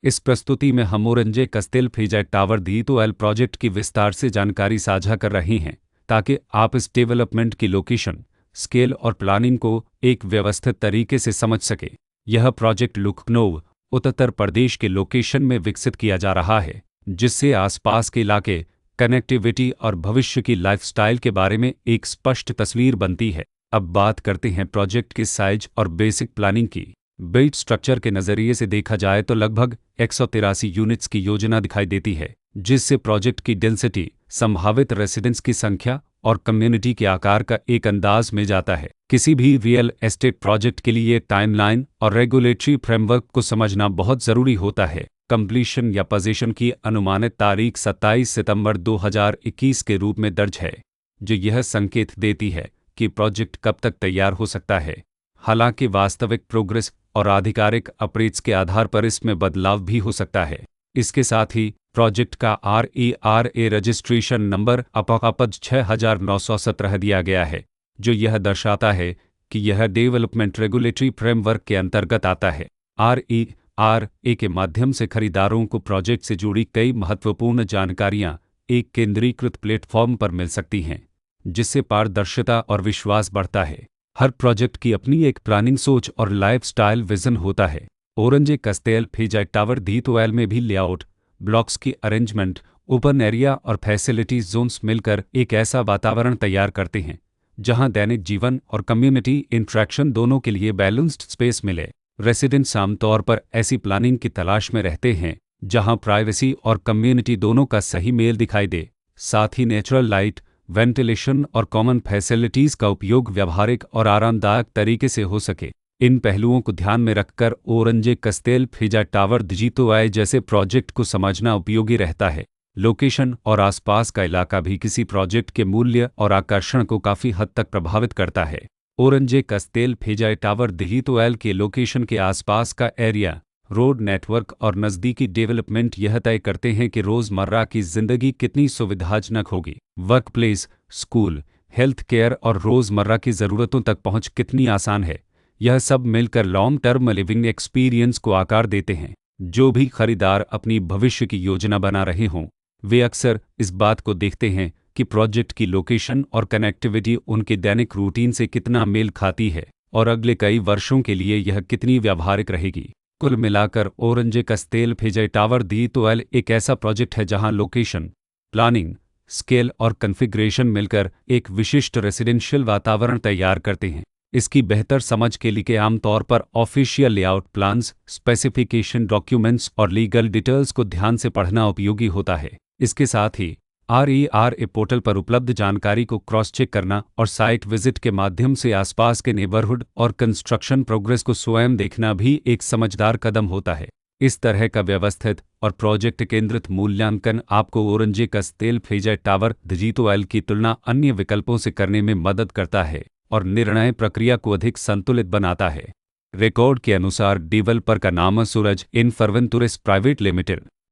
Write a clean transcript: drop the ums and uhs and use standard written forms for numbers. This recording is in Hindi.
इस प्रस्तुति में हम ओरेंजे कस्तेल फ्रीजेट टावर दी2एल प्रोजेक्ट की विस्तार से जानकारी साझा कर रहे हैं ताकि आप इस डेवलपमेंट की लोकेशन, स्केल और प्लानिंग को एक व्यवस्थित तरीके से समझ सकें। यह प्रोजेक्ट लखनऊ, उत्तर प्रदेश के लोकेशन में विकसित किया जा रहा है, जिससे आसपास के इलाके, कनेक्टिविटी और भविष्य की लाइफस्टाइल के बारे में एक स्पष्ट तस्वीर बनती है। अब बात करते हैं प्रोजेक्ट के साइज और बेसिक प्लानिंग की। बिल्ड स्ट्रक्चर के नज़रिए से देखा जाए तो लगभग 183 यूनिट्स की योजना दिखाई देती है, जिससे प्रोजेक्ट की डेंसिटी, संभावित रेसिडेंट्स की संख्या और कम्युनिटी के आकार का एक अंदाज मिल जाता है। किसी भी रियल एस्टेट प्रोजेक्ट के लिए टाइमलाइन और रेगुलेटरी फ्रेमवर्क को समझना बहुत ज़रूरी होता है। कंप्लीशन या पोजीशन की अनुमानित तारीख 27 सितंबर 2021 के रूप में दर्ज है, जो यह संकेत देती है कि प्रोजेक्ट कब तक तैयार हो सकता है। हालांकि वास्तविक प्रोग्रेस और आधिकारिक अपडेट्स के आधार पर इसमें बदलाव भी हो सकता है। इसके साथ ही प्रोजेक्ट का RERA रजिस्ट्रेशन नंबर अपकपद 6917 दिया गया है, जो यह दर्शाता है कि यह डेवलपमेंट रेगुलेटरी फ्रेमवर्क के अंतर्गत आता है। RERA के माध्यम से खरीदारों को प्रोजेक्ट से जुड़ी कई महत्वपूर्ण जानकारियां एक केंद्रीकृत प्लेटफॉर्म पर मिल सकती हैं, जिससे पारदर्शिता और विश्वास बढ़ता है। हर प्रोजेक्ट की अपनी एक प्लानिंग सोच और लाइफस्टाइल विजन होता है। ओरेंजे कस्तेल फ्रीजेट टावर दी2एल में भी लेआउट, ब्लॉक्स की अरेंजमेंट, ओपन एरिया और फैसिलिटीज जोन्स मिलकर एक ऐसा वातावरण तैयार करते हैं जहां दैनिक जीवन और कम्युनिटी इंटरेक्शन दोनों के लिए बैलेंस्ड स्पेस मिले। रेसिडेंट्स आमतौर पर ऐसी प्लानिंग की तलाश में रहते हैं जहां प्राइवेसी और कम्युनिटी दोनों का सही मेल दिखाई दे, साथ ही नेचुरल लाइट, वेंटिलेशन और कॉमन फैसिलिटीज़ का उपयोग व्यावहारिक और आरामदायक तरीके से हो सके। इन पहलुओं को ध्यान में रखकर ओरेंजे कस्तेल फ्रीजेट टावर दी2एल जैसे प्रोजेक्ट को समझना उपयोगी रहता है। लोकेशन और आसपास का इलाका भी किसी प्रोजेक्ट के मूल्य और आकर्षण को काफ़ी हद तक प्रभावित करता है। ओरेंजे कस्तेल फ्रीजेट टावर दी2एल के लोकेशन के आसपास का एरिया, रोड नेटवर्क और नज़दीकी डेवलपमेंट यह तय करते हैं कि रोज़मर्रा की ज़िंदगी कितनी सुविधाजनक होगी। Work place, school, health care और रोज़मर्रा की ज़रूरतों तक पहुंच कितनी आसान है, यह सब मिलकर लॉन्ग टर्म लिविंग एक्सपीरियंस को आकार देते हैं। जो भी खरीदार अपनी भविष्य की योजना बना रहे हों, वे अक्सर इस बात को देखते हैं कि प्रोजेक्ट की लोकेशन और कनेक्टिविटी उनके दैनिक रूटीन से कितना मेल खाती है और अगले कई वर्षों के लिए यह कितनी व्यावहारिक रहेगी। कुल मिलाकर ओरेंजे कस्तेल फ्रीजेट टावर दी2एल एक ऐसा प्रोजेक्ट है जहां लोकेशन, प्लानिंग, स्केल और कॉन्फ़िगरेशन मिलकर एक विशिष्ट रेसिडेंशियल वातावरण तैयार करते हैं। इसकी बेहतर समझ के लिए आमतौर पर official layout plans, specification documents और लीगल डिटेल्स को ध्यान से पढ़ना उपयोगी होता है। इसके साथ ही RERA पोर्टल पर उपलब्ध जानकारी को क्रॉस चेक करना और साइट विजिट के माध्यम से आसपास के नेबरहुड और कंस्ट्रक्शन प्रोग्रेस को स्वयं देखना भी एक समझदार कदम होता है। इस तरह का व्यवस्थित और प्रोजेक्ट केंद्रित मूल्यांकन आपको ओरेंजे कस्तेल फ्रीजेट टावर दी2एल की तुलना अन्य विकल्पों से करने में मदद करता है और निर्णय प्रक्रिया को अधिक संतुलित बनाता है। रिकॉर्ड के अनुसार डेवलपर का नाम सूरज इन्फ्रावेंटूरेस प्राइवेट लिमिटेड